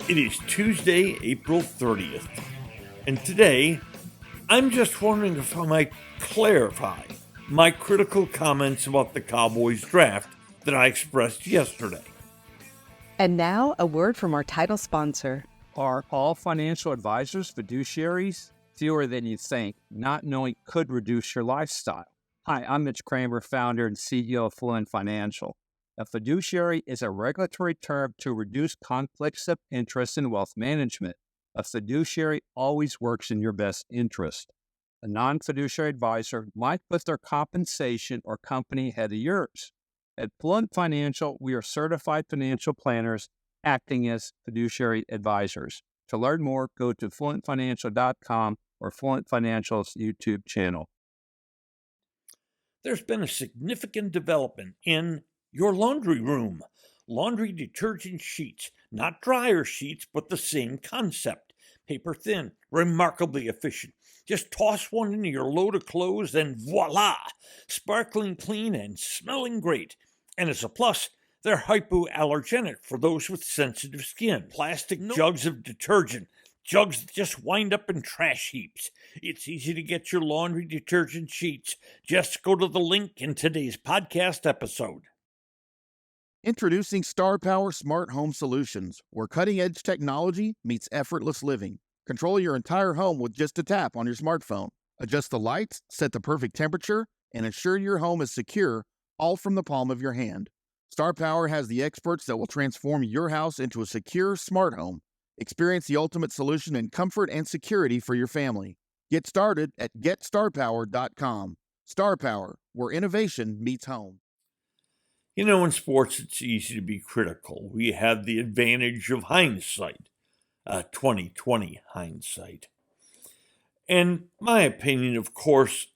It is Tuesday, April 30th, and today I'm just wondering if I might clarify my critical comments about the Cowboys draft that I expressed yesterday. And now, a word from our title sponsor. Are all financial advisors fiduciaries? Fewer than you think. Not knowing could reduce your lifestyle. Hi, I'm Mitch Kramer, founder and CEO of Fint Financial. A fiduciary is a regulatory term to reduce conflicts of interest in wealth management. A fiduciary always works in your best interest. A non-fiduciary advisor might put their compensation or company ahead of yours. At Fint Financial, we are certified financial planners acting as fiduciary advisors. To learn more, go to flintfinancial.com or Fint Financial's YouTube channel. There's been a significant development in your laundry room. Laundry detergent sheets, not dryer sheets, but the same concept. Paper thin, remarkably efficient. Just toss one into your load of clothes and voila! Sparkling clean and smelling great. And as a plus, they're hypoallergenic for those with sensitive skin. Plastic jugs of detergent. Jugs that just wind up in trash heaps. It's easy to get your laundry detergent sheets. Just go to the link in today's podcast episode. Introducing Star Power Smart Home Solutions, where cutting-edge technology meets effortless living. Control your entire home with just a tap on your smartphone. Adjust the lights, set the perfect temperature, and ensure your home is secure, all from the palm of your hand. Star Power has the experts that will transform your house into a secure, smart home. Experience the ultimate solution in comfort and security for your family. Get started at GetStarPower.com. Star Power, where innovation meets home. You know, in sports, it's easy to be critical. We have the advantage of hindsight, 2020 hindsight. And my opinion, of course,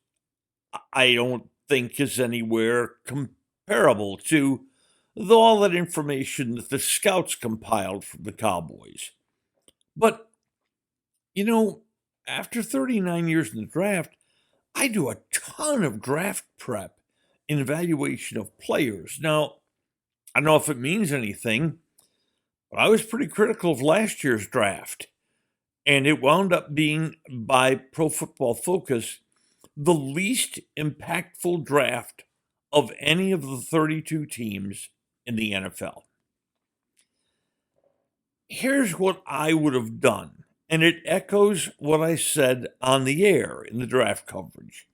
I don't think is anywhere comparable to all that information that the scouts compiled from the Cowboys. But, you know, after 39 years in the draft, I do a ton of draft prep and evaluation of players. Now, I don't know if it means anything, but I was pretty critical of last year's draft. And it wound up being, by Pro Football Focus, the least impactful draft of any of the 32 teams in the NFL. Here's what I would have done, and it echoes what I said on the air in the draft coverage.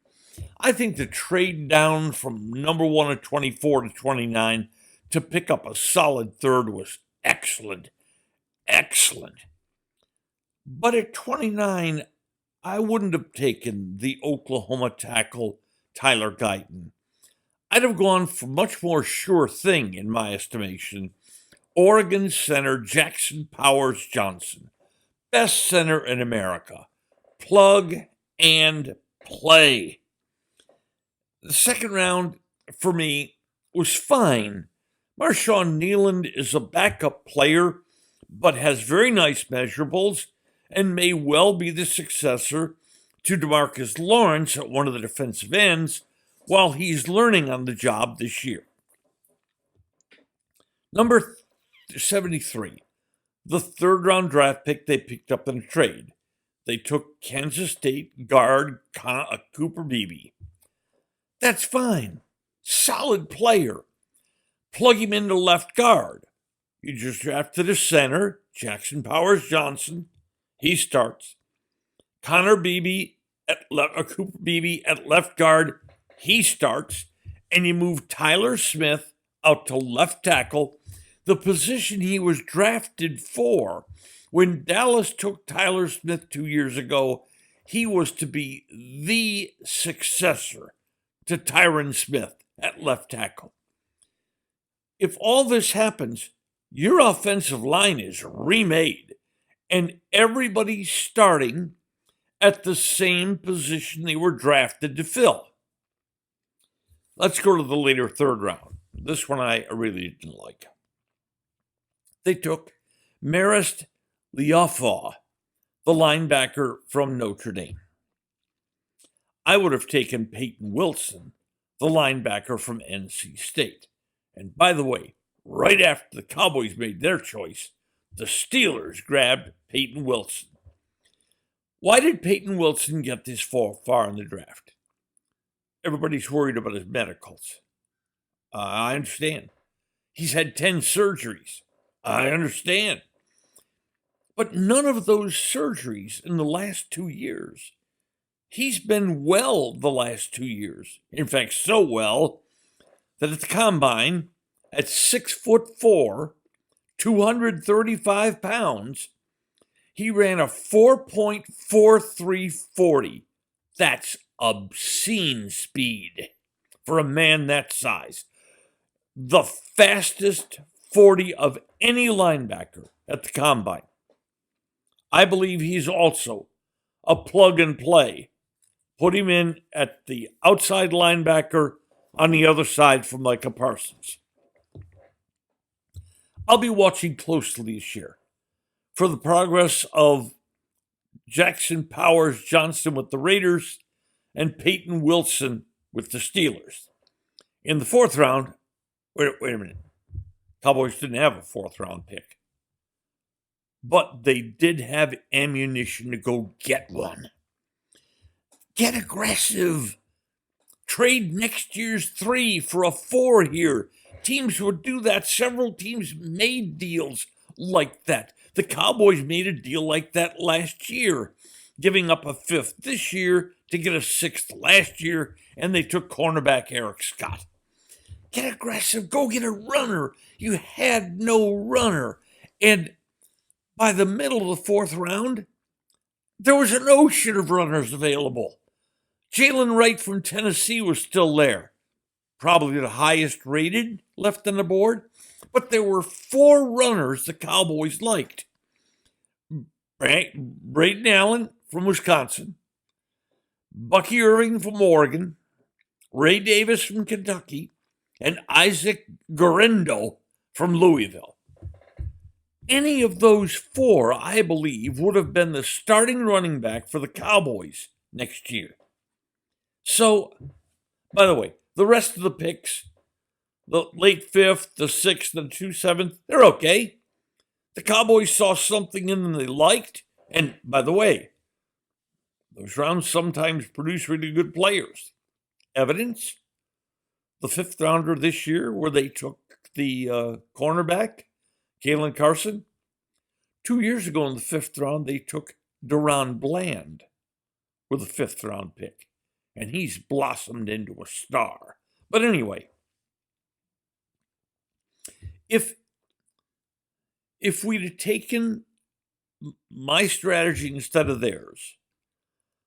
I think the trade down from number 1 at 24 to 29 to pick up a solid third was excellent. Excellent. But at 29, I wouldn't have taken the Oklahoma tackle Tyler Guyton. I'd have gone for much more sure thing, in my estimation, Oregon center Jackson Powers Johnson. Best center in America. Plug and play. The second round, for me, was fine. Marshawn Nealand is a backup player, but has very nice measurables and may well be the successor to DeMarcus Lawrence at one of the defensive ends while he's learning on the job this year. Number 73, the third round draft pick they picked up in a trade. They took Kansas State guard Cooper Beebe. That's fine. Solid player. Plug him into left guard. You just drafted a center, Jackson Powers Johnson. He starts. Cooper Beebe at left guard. He starts. And you move Tyler Smith out to left tackle, the position he was drafted for. When Dallas took Tyler Smith 2 years ago, he was to be the successor to Tyron Smith at left tackle. If all this happens, your offensive line is remade, and everybody's starting at the same position they were drafted to fill. Let's go to the later third round. This one I really didn't like. They took Marist Liufau, the linebacker from Notre Dame. I would have taken Peyton Wilson, the linebacker from NC State. And by the way, right after the Cowboys made their choice, The Steelers grabbed Peyton Wilson. Why did Peyton Wilson get this far in the draft? Everybody's worried about his medicals. I understand. He's had 10 surgeries. I understand. But none of those surgeries in the last 2 years. He's been well the last 2 years. In fact, so well that at the combine, at 6'4", 235 pounds, he ran a 4.4340. That's obscene speed for a man that size. The fastest 40 of any linebacker at the combine. I believe he's also a plug and play. Put him in at the outside linebacker on the other side from Micah Parsons. I'll be watching closely this year for the progress of Jackson Powers Johnson with the Raiders and Peyton Wilson with the Steelers. In the fourth round, wait a minute. Cowboys didn't have a fourth round pick. But they did have ammunition to go get one. Get aggressive. Trade next year's 3 for a 4 here. Teams would do that. Several teams made deals like that. The Cowboys made a deal like that last year, giving up a 5th this year to get a 6th last year, and they took cornerback Eric Scott. Get aggressive. Go get a runner. You had no runner. And by the middle of the fourth round, there was an ocean of runners available. Jalen Wright from Tennessee was still there. Probably the highest rated left on the board. But there were 4 runners the Cowboys liked. Braden Allen from Wisconsin, Bucky Irving from Oregon, Ray Davis from Kentucky, and Isaac Guerendo from Louisville. Any of those 4, I believe, would have been the starting running back for the Cowboys next year. So, by the way, the rest of the picks, the late 5th, the 6th, and 2 7th, they're okay. The Cowboys saw something in them they liked. And by the way, those rounds sometimes produce really good players. Evidence? The 5th rounder this year where they took the cornerback, Kalen Carson. 2 years ago in the 5th round, they took Deron Bland with a 5th round pick. And he's blossomed into a star. But anyway, if we'd have taken my strategy instead of theirs,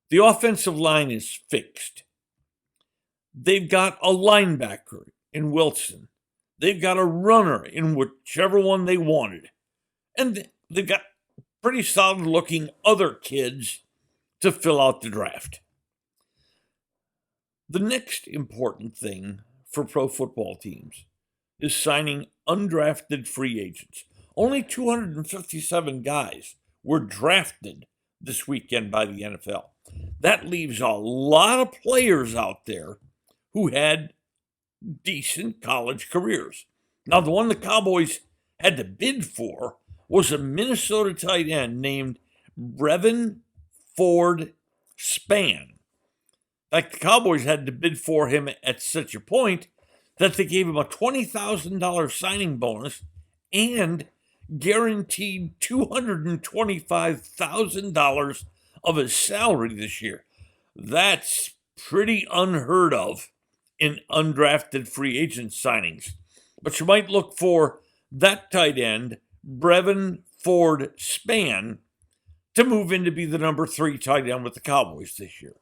the offensive line is fixed. They've got a linebacker in Wilson. They've got a runner in whichever one they wanted. And they've got pretty solid-looking other kids to fill out the draft. The next important thing for pro football teams is signing undrafted free agents. Only 257 guys were drafted this weekend by the NFL. That leaves a lot of players out there who had decent college careers. Now, the one the Cowboys had to bid for was a Minnesota tight end named Brevin Ford Spann. In fact, the Cowboys had to bid for him at such a point that they gave him a $20,000 signing bonus and guaranteed $225,000 of his salary this year. That's pretty unheard of in undrafted free agent signings. But you might look for that tight end, Brevin Ford Spann, to move in to be the number 3 tight end with the Cowboys this year.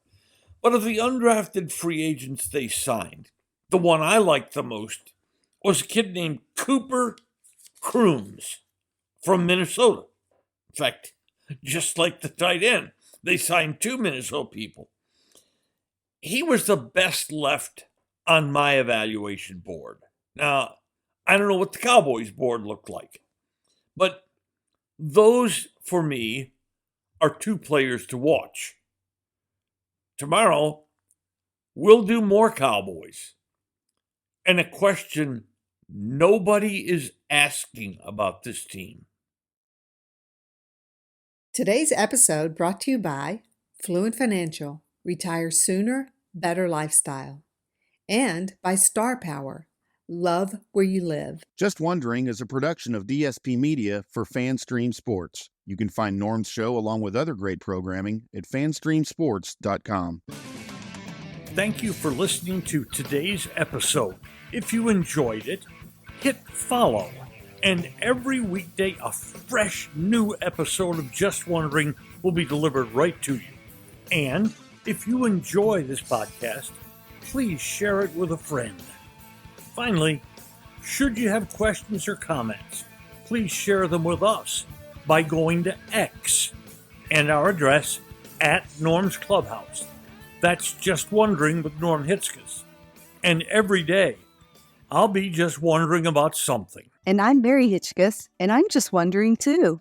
But of the undrafted free agents they signed, the one I liked the most was a kid named Cooper Crooms from Minnesota. In fact, just like the tight end, they signed 2 Minnesota people. He was the best left on my evaluation board. Now, I don't know what the Cowboys board looked like, but those, for me, are 2 players to watch. Tomorrow, we'll do more Cowboys. And a question nobody is asking about this team. Today's episode brought to you by Fluent Financial, Retire Sooner, Better Lifestyle, and by Star Power, Love Where You Live. Just Wondering is a production of DSP Media for FanStream Sports. You can find Norm's show along with other great programming at fanstreamsports.com. Thank you for listening to today's episode. If you enjoyed it, hit follow. And every weekday, a fresh new episode of Just Wondering will be delivered right to you. And if you enjoy this podcast, please share it with a friend. Finally, should you have questions or comments, please share them with us by going to X and our address at Norm's Clubhouse. That's Just Wondering with Norm Hitzges. And every day, I'll be just wondering about something. And I'm Mary Hitchkus, and I'm just wondering too.